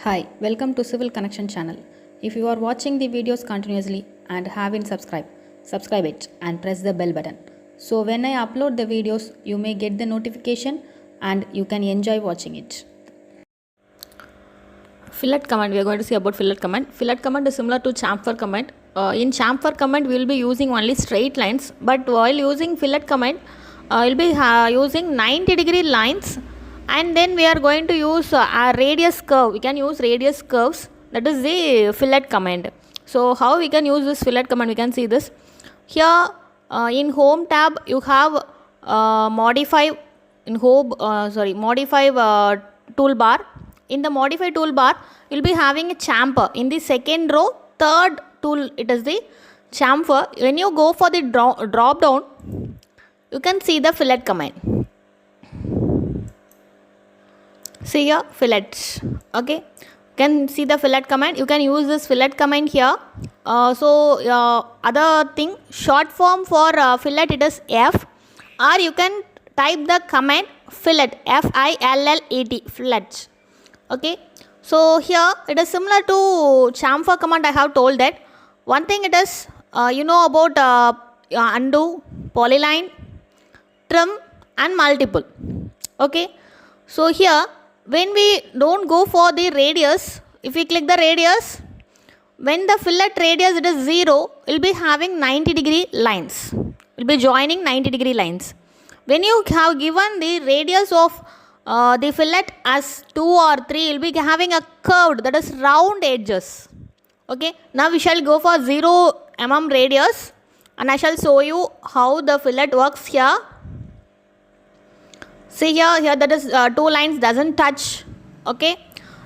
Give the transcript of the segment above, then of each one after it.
Hi, welcome to Civil Connection channel. If you are watching the videos continuously and haven't subscribed, subscribe it and press the bell button. So when I upload the videos, you may get the notification and you can enjoy watching it. Fillet command, we are going to see about fillet command. Fillet command is similar to chamfer command. In chamfer command, we will be using only straight lines, but while using fillet command, we will be using 90-degree lines, and then we are going to use a radius curve. We can use radius curves. That is the fillet command. So how we can use this fillet command? We can see this here in home tab. You have modify in home. Modify toolbar. In the modify toolbar, you will be having a chamfer. In the second row, third tool, it is the chamfer. When you go for the drop down, you can see the fillet command. See here, fillets. Okay, you can see the fillet command. You can use this fillet command here. Other thing, short form for fillet, it is F, or you can type the command fillet, F-I-L-L-E-T, fillet. Okay, so here it is similar to chamfer command. I have told that. One thing it is, you know about undo, polyline, trim and multiple. Okay, so here when we don't go for the radius, if we click the radius, when the fillet radius it is 0, it will be having 90-degree lines. It will be joining 90-degree lines. When you have given the radius of the fillet as 2 or 3, you will be having a curved, that is round edges. Okay, now we shall go for 0 mm radius, and I shall show you how the fillet works here. See here that is 2 lines doesn't touch. Okay,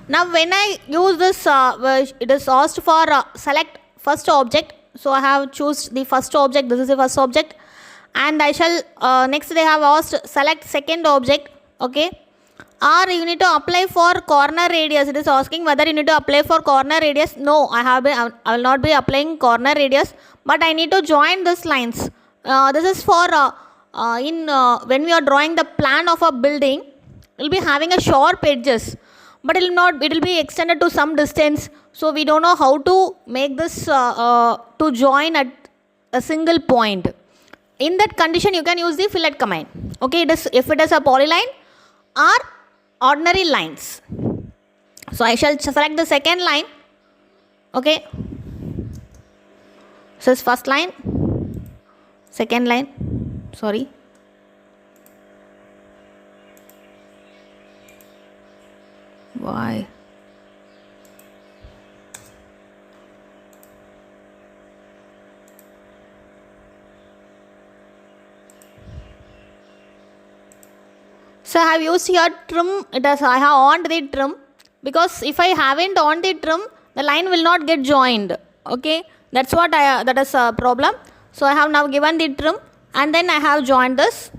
now when I use this, it is asked for select first object. So I have choose the first object. This is the first object, and I shall next they have asked select second object. Okay, or you need to apply for corner radius. It is asking whether you need to apply for corner radius. No, I will not be applying corner radius, but I need to join these lines. This is for when we are drawing the plan of a building, it will be having a sharp edges, but it will be extended to some distance. So we don't know how to make this to join at a single point. In that condition, you can use the fillet command. Okay, if it is a polyline or ordinary lines. So I shall select the second line. Okay, so this first line, second line. Sorry. Why? So I have used here trim. I have on the trim, because if I haven't on the trim, the line will not get joined. Okay, that's what that is a problem. So I have now given the trim, and then I have joined this.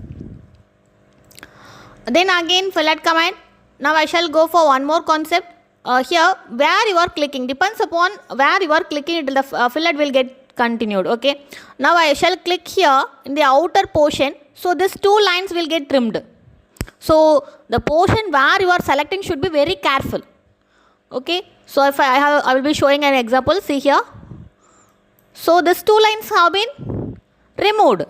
Then again fillet command. Now I shall go for one more concept. Here where you are clicking, depends upon where you are clicking, the fillet will get continued. Okay, now I shall click here in the outer portion. So these 2 lines will get trimmed. So the portion where you are selecting should be very careful. Okay, so if I will be showing an example. See here. So these 2 lines have been removed.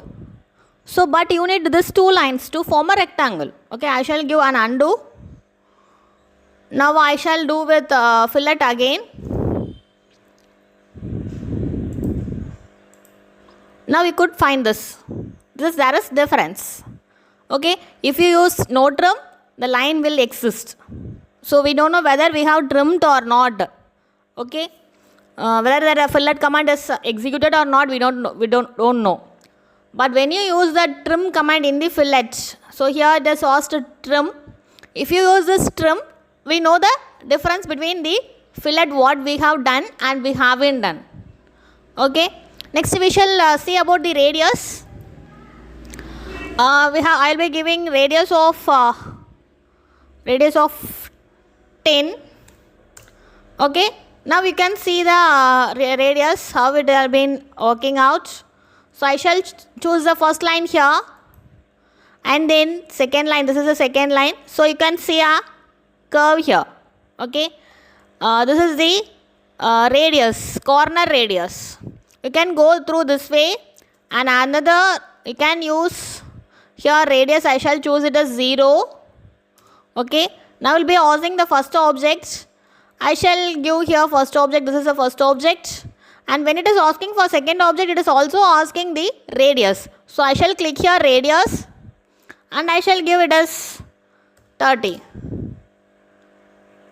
So but you need these 2 lines to form a rectangle. Okay, I shall give an undo. Now I shall do with fillet again. Now we could find this. There is difference. Okay, if you use no trim, the line will exist. So we don't know whether we have trimmed or not. Okay, whether the fillet command is executed or not, we don't know. But when you use the trim command in the fillet, so here it is asked trim. If you use this trim, we know the difference between the fillet what we have done and we haven't done. Okay, next we shall see about the radius. I will be giving radius of 10. Okay, now we can see the radius, how it has been working out. So I shall choose the first line here, and then second line. This is the second line. So you can see a curve here. Okay, this is the radius, corner radius. You can go through this way, and another you can use here radius. I shall choose it as 0. Okay, now we'll be asking the first object. I shall give here first object. This is the first object, and when it is asking for second object, it is also asking the radius. So I shall click here radius, and I shall give it as 30.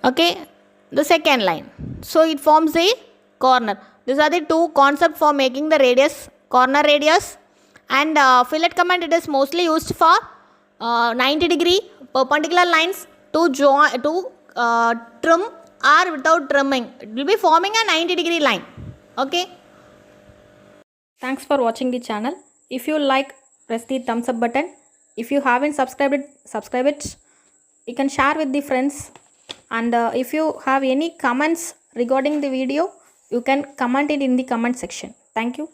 Okay, the second line. So it forms a corner. These are the two concepts for making the radius, corner radius. And fillet command, it is mostly used for 90-degree perpendicular lines to join, to trim or without trimming. It will be forming a 90-degree line. Okay. Thanks for watching the channel. If you like, press the thumbs up button. If you haven't subscribed it, subscribe it. You can share with the friends. And if you have any comments regarding the video, you can comment it in the comment section. Thank you.